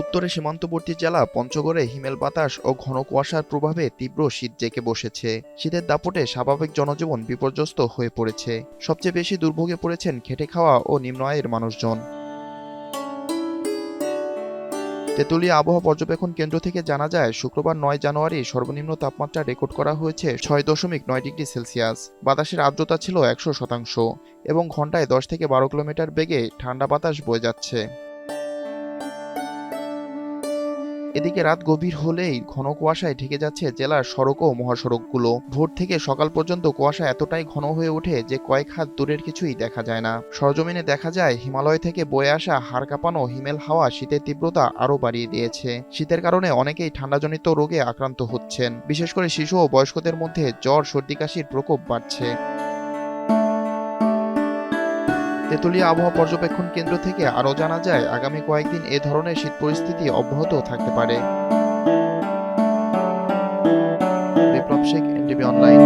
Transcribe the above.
উত্তরে সীমান্তবর্তী জেলা পঞ্চগড়ে হিমেল বাতাস ও ঘন কুয়াশার প্রভাবে তীব্র শীত জেঁকে বসেছে। শীতের দাপটে স্বাভাবিক জনজীবন বিপর্যস্ত হয়ে পড়েছে। সবচেয়ে বেশি দুর্ভোগে পড়েছেন খেটে খাওয়া ও নিম্ন আয়ের মানুষজন। তেঁতুলিয়া আবহাওয়া পর্যবেক্ষণ কেন্দ্র থেকে জানা যায়, শুক্রবার ৯ জানুয়ারি সর্বনিম্ন তাপমাত্রা রেকর্ড করা হয়েছে ৬.৯ ডিগ্রি সেলসিয়াস। বাতাসের আর্দ্রতা ছিল ১০০% এবং ঘন্টায় ১০ থেকে ১২ কিলোমিটার বেগে ঠান্ডা বাতাস বয়ে যাচ্ছে। এদিকে রাত গভীর হলেই ঘন কুয়াশায় ঢেকে যাচ্ছে জেলার সড়ক ও মহাসড়কগুলো। ভোর থেকে সকাল পর্যন্ত কুয়াশা এতটাই ঘন হয়ে ওঠে যে কয়েক হাত দূরের কিছুই দেখা যায় না। সরজমিনে দেখা যায়, হিমালয় থেকে বয়ে আসা হাড় কাঁপানো হিমেল হাওয়া শীতের তীব্রতা আরও বাড়িয়ে দিয়েছে। শীতের কারণে অনেকেই ঠান্ডাজনিত রোগে আক্রান্ত হচ্ছেন। বিশেষ করে শিশু ও বয়স্কদের মধ্যে জ্বর, সর্দি, কাশির প্রকোপ বাড়ছে। তেঁতুলিয়া আবহাওয়া পর্যবেক্ষণ কেন্দ্র থেকে আরও জানা যায়, আগামী কয়েকদিন এ ধরনের শীত পরিস্থিতি অব্যাহত থাকতে পারে। বিপ্লব শেখ, এনটিভি অনলাইন।